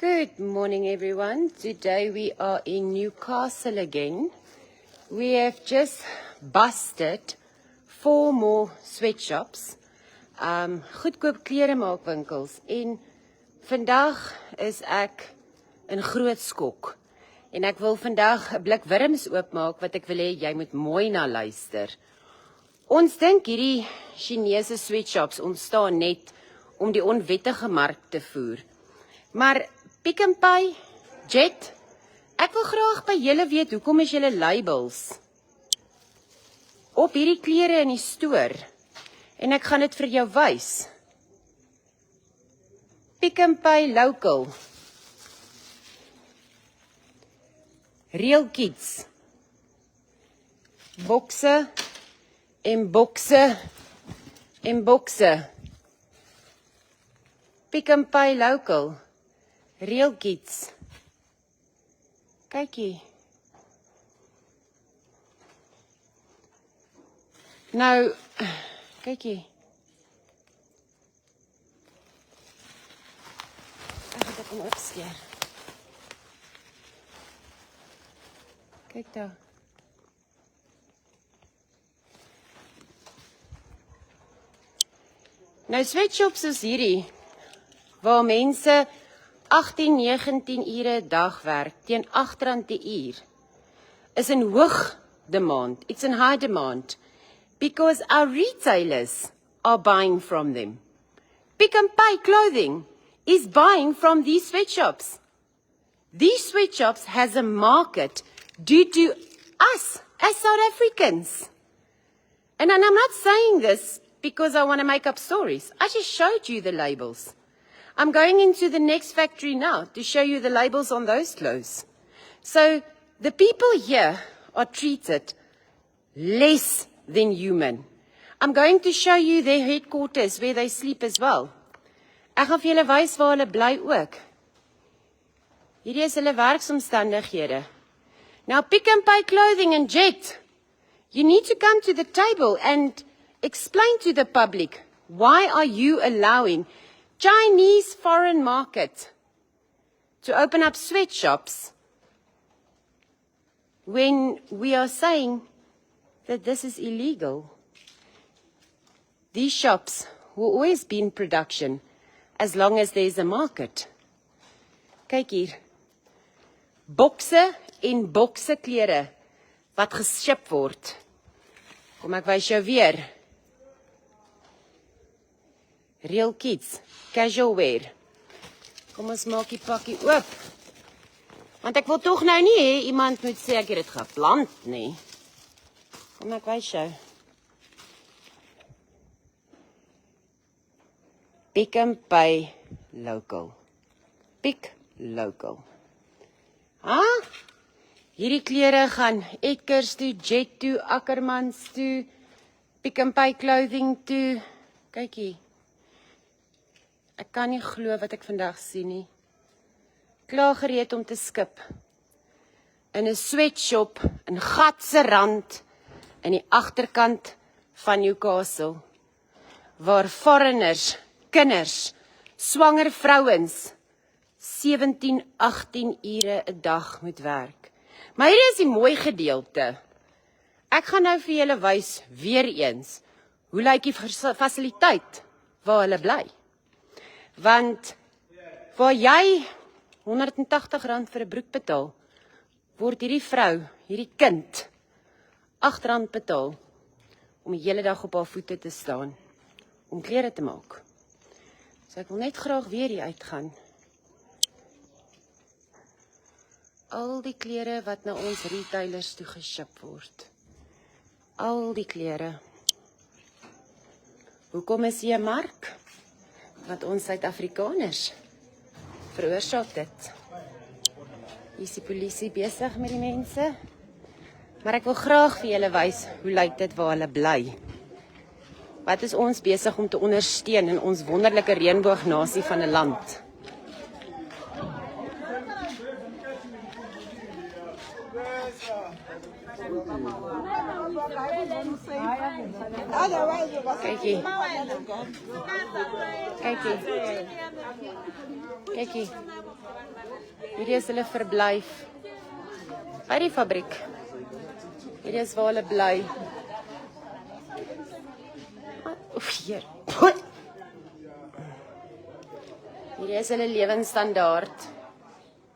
Good morning, everyone. Today we are in Newcastle again. We have just busted 4 more sweatshops, goedkoop kleremaakwinkels. En vandag is ek in groot skok. En ek wil vandag 'n blik wurms oopmaak wat ek wil hê jy moet mooi na luister. Ons dink hierdie Chinese sweatshops ontstaan net om die onwettige mark te voer. Maar Pick n Pay, Jet, ek wil graag by julle weet, hoekom is julle labels op hierdie klere in die stoor? En ek gaan dit vir jou wys. Pick n Pay Local. Real Kids. Bokse en bokse en bokse. Pick n Pay Local. Real Kids. Kyk hier. Nou, kyk hier. Ek gaan dit hom opskeer. Kyk daar. Nou, sweatshops is hierdie, waar mense 18-19 ure 'n dag werk, teen R8 die uur, is in hoog demand. It's in high demand, because our retailers are buying from them. Pick n Pay Clothing is buying from these sweatshops. These sweatshops has a market due to us as South Africans. And I'm not saying this because I want to make up stories. I just showed you the labels. I'm going into the next factory now to show you the labels on those clothes. So the people here are treated less than human. I'm going to show you their headquarters where they sleep as well. Ek gaan vir julle wys waar hulle bly ook. Hierdie is hulle werksomstandighede. Now Pick n Pay Clothing and Jet, you need to come to the table and explain to the public, why are you allowing Chinese foreign market to open up sweatshops when we are saying that this is illegal? These shops will always be in production as long as there is a market. Kyk hier. Bokse en bokse klere wat geship word. Kom ek wys jou weer. Real Kids, casual wear. Kom ons maak die pakkie oop. Want ek wil tog nou nie hê iemand moet sê ek het dit geplant nie. Kom ek wys jou. Pick n Pay Local. Pick Local. Hierdie klere gaan Edgars toe, Jet toe, Ackermans toe, Pick n Pay Clothing toe. Kyk hier. Ek kan nie glo wat ek vandag sien nie. Klaar gereed om te skip. In 'n sweatshop in Gatserand in die agterkant van Newcastle, waar foreigners, kinders, swanger vrouens 17-18 ure 'n dag moet werk. Maar hierdie is die mooi gedeelte. Ek gaan nou vir julle wys weer eens hoe lyk die fasiliteit waar hulle bly. Want waar jy R180 vir 'n broek betaal, word hierdie vrou, hierdie kind, R8 betaal om die hele dag op haar voete te staan, om klere te maak. So ek wil net graag weer hier uitgaan. Al die klere wat na ons retailers toe geship word. Al die klere. Hoekom is hier 'n mark? Want ons Suid-Afrikaners veroorsaak dit. Hier is die polisie besig met die mense. Maar ek wil graag vir julle wys hoe lyk dit waar hulle bly. Wat is ons besig om te ondersteun in ons wonderlike reënboognasie van 'n land? Kyk hier. Kyk hier. Kyk hier. Hierdie is hulle verblyf. By die fabriek. Hierdie is waar hulle bly. Oef, hier. Hierdie is hulle lewensstandaard.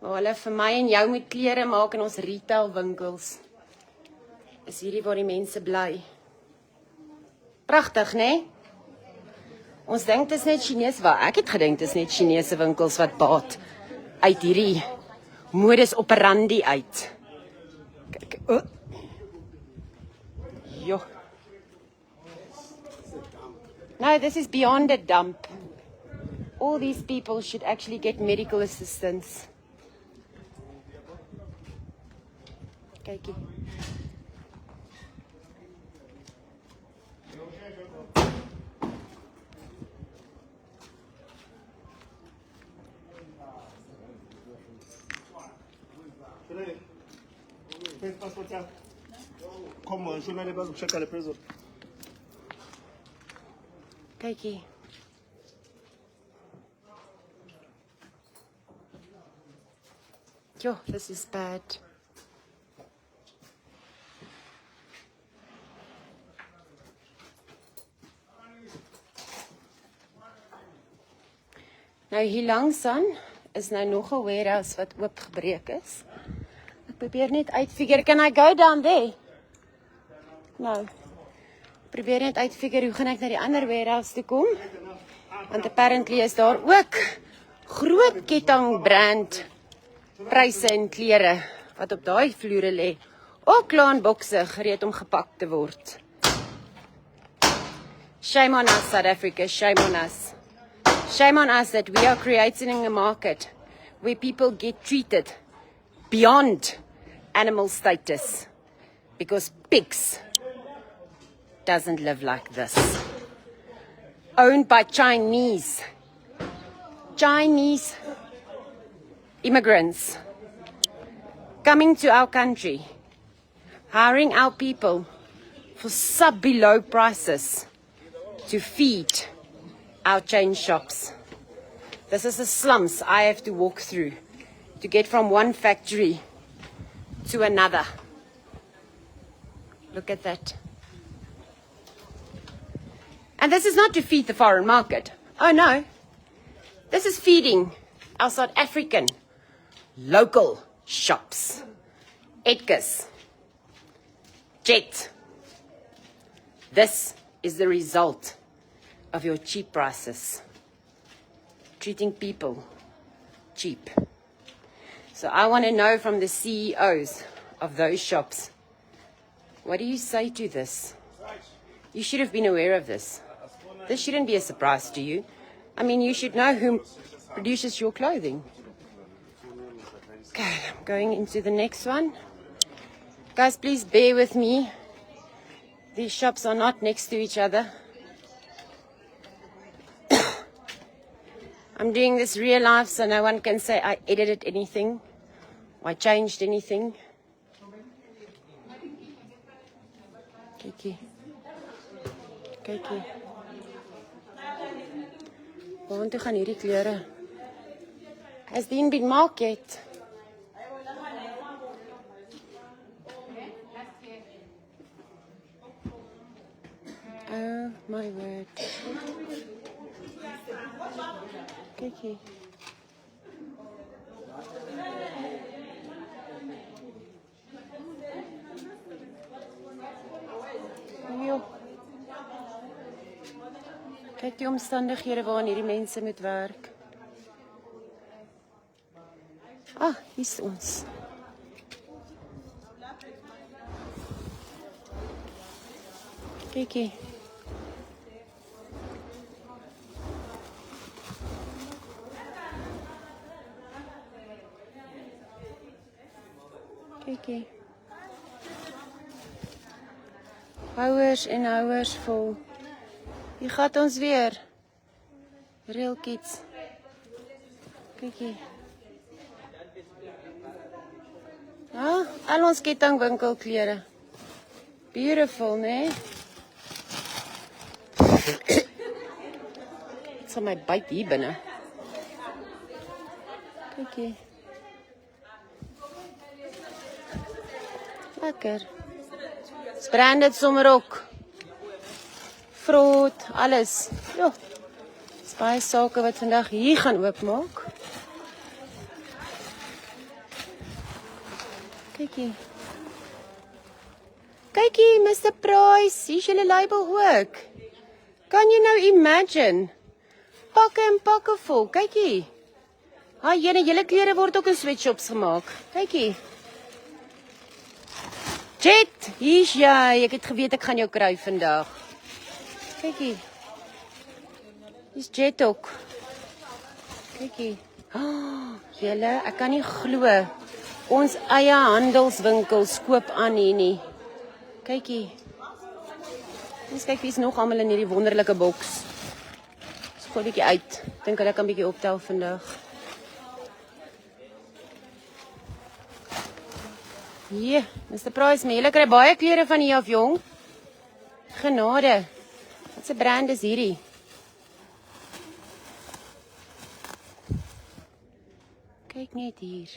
Waar hulle vir my en jou moet klere maak in ons retail winkels. Is hierdie waar die mense bly. Pragtig, né? Ons dink dit is net Chinese, ek het gedink dit is net Chinese winkels wat baat uit hierdie modus operandi uit. Kyk, Jo. No, this is beyond a dump. All these people should actually get medical assistance. Kykie. Kykie. Yo, this is bad. Nou hier langs aan is nou nog 'n warehouse wat oopgebreek is. Ek probeer net uitfigure, can I go down there? Nou. Probeer net uitfigure hoe gaan ek na die ander warehouse toe kom? Want apparently is daar ook groot ketting brand pryse en klere wat op daai vloere lê. Ook klaar in bokse gereed om gepak te word. Shame on us, South Africa, shame on us. Shame on us that we are creating a market where people get treated beyond animal status because pigs doesn't live like this. Owned by Chinese immigrants coming to our country, hiring our people for sub-below prices to feed our chain shops. This is the slums I have to walk through to get from one factory to another. Look at that. And this is not to feed the foreign market. Oh no. This is feeding our South African local shops. Edgar's, Jet. This is the result of your cheap prices. Treating people cheap. So I want to know from the CEOs of those shops, what do you say to this? You should have been aware of this. This shouldn't be a surprise to you. I mean, you should know who produces your clothing. Okay, I'm going into the next one. Guys, please bear with me. These shops are not next to each other. I'm doing this real life, so no one can say I edited anything or I changed anything. Kykie. Kykie. Waartoe gaan hierdie klere? Has Dean been market? Oh my word. Kykie. Kyk die omstandighede waarin hierdie mense moet werk. Ah, hier is ons. Kykie. Kykie. Houers en houers vol. Hier gaat ons weer. Real kids. Kykie. Ah, al ons kettingwinkelklere. Beautiful, né? Dit sal my byt hier binne. Kykie. Lekker. Ons brand dit sommer ook. Vrot, alles. Ja. Dis baie sake wat vandag hier gaan oopmaak. Kykie. Kykie, Mr. Price, hier is julle label ook. Kan jy nou imagine? Pakke en pakke vol, kykie. Julle klere word ook in sweatshops gemaak. Kykie. Jet, hier is jy. Ek het geweet ek gaan jou kry vandag. Kykie. Hier is Jet ook. Kykie. Julle, ek kan nie glo. Ons eie handelswinkels koop aan hier nie. Kykie. Ons kyk wie is nog almal in hierdie wonderlike boks. Ons gooi 'n bietjie uit. Dink hulle kan 'n bietjie optel vandag. Hier, Mr. Price, maar julle kry baie klere van hier af, jong. Genade. Wat 'n brand is hierdie? Kyk net hier.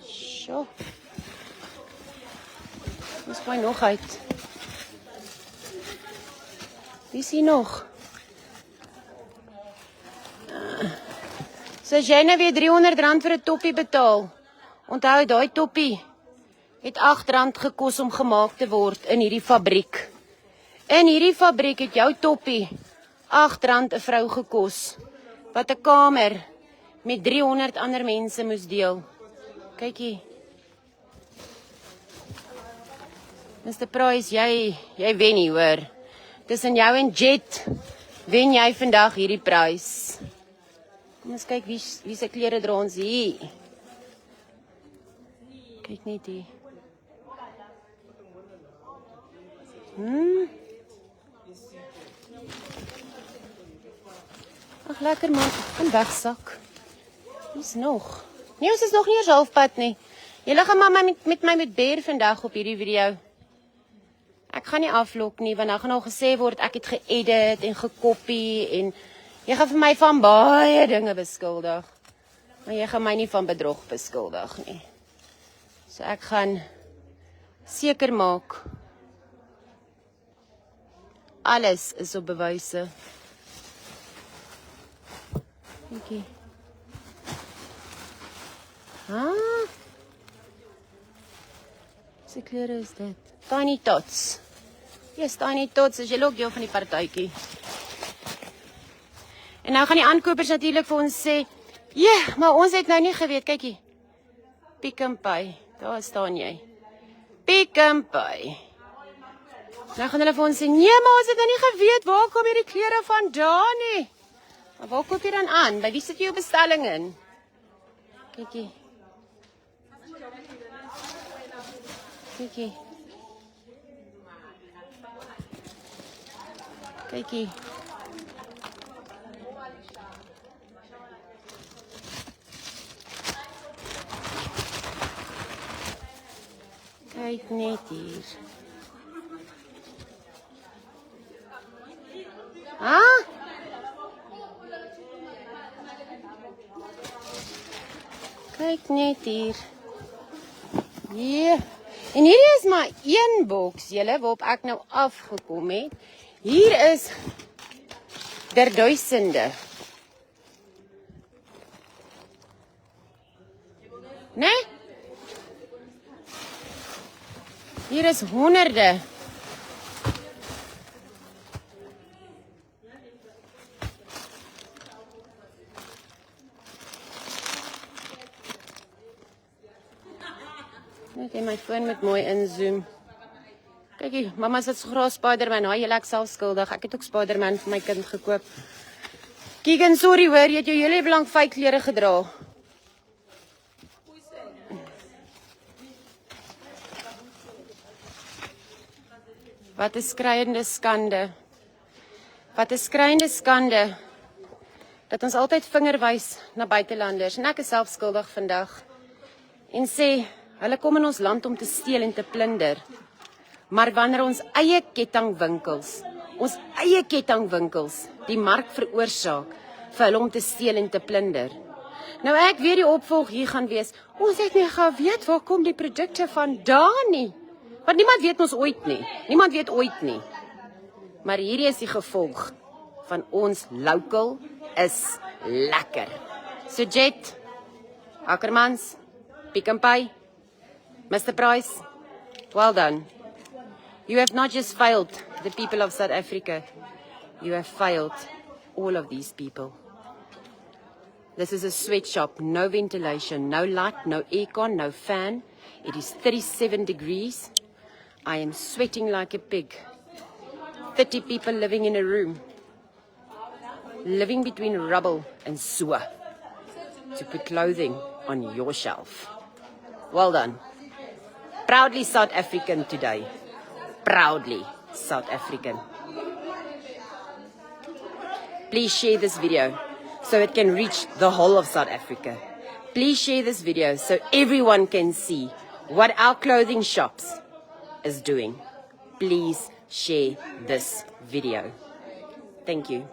Sjoe. Ons gooi nog uit. Wie is hier nog? So as jy nou weer R300 vir 'n toppie betaal. Onthou, daai toppie het R8 gekos om gemaak te word in hierdie fabriek. In hierdie fabriek het jou toppie R8 'n vrou gekos, wat 'n kamer met 300 ander mense moes deel. Kykie. Mr. Price, jy wen nie, hoor. Tussen jou en Jet wen jy vandag hierdie prys. Kom ons kyk wie se klere dra ons hier. Kyk net hier. Ag, lekker man, en wegsak. Wie's nog? Nee, ons is nog nie eens halfpad nie. Julle gaan maar met my met beer vandag op hierdie video. Ek gaan nie aflok nie, want dan gaan al gesê word ek het geëdit en gekopie en jy gaan vir my van baie dinge beskuldig. Maar jy gaan my nie van bedrog beskuldig nie. So ek gaan seker maak alles is op bewyse. Dankie. Wat se klere is dit? Tiny Tots. Yes, Tiny Tots, is jy ook deel van die partytjie. En nou gaan die aankopers natuurlik vir ons sê, maar ons het nou nie geweet, kykie. Pick n Pay, daar staan jy. Pick n Pay. Nou gaan hulle vir ons sê, nee, maar ons het nou nie geweet, waar kom hierdie klere vandaan nie? Maar waar koop jy dan aan? By wie sit jy jou bestelling in? Kykie. Kykie. Kykie. Kyk net hier. Kyk net hier. En hierdie is maar een boks, julle, waarop ek nou afgekom het. Hier is duisende. Nee? Hier is honderde. Net in my foon met mooi inzoom. Kykie, mama sit so graag Spider-Man. Julle ek self skuldig. Ek het ook Spider-Man vir my kind gekoop. Keegan, sorry hoor, jy het jou hele lang fake klere gedra. Wat 'n skreiende skande. Wat 'n skreiende skande. Dat ons altyd vinger wys na buitelanders. En ek is self skuldig vandag. En sê, hulle kom in ons land om te steel en te plunder. Maar wanneer ons eie kettingwinkels die mark veroorsaak vir hulle om te steel en te plunder. Nou ek weet die opvolg hier gaan wees. Ons het nie geweet waar kom die produkte vandaan nie. Want niemand weet ons ooit nie. Niemand weet ooit nie. Maar hierdie is die gevolg van ons local is lekker. So Jet, Ackermans, Pick n Pay, Mr. Price, well done. You have not just failed the people of South Africa, you have failed all of these people. This is a sweatshop, no ventilation, no light, no aircon, no fan. It is 37 degrees. I am sweating like a pig. 30 people living in a room, living between rubble and sewer to put clothing on your shelf. Well done. Proudly South African today. Proudly South African. Please share this video so it can reach the whole of South Africa. Please share this video so everyone can see what our clothing shops is doing. Please share this video. Thank you.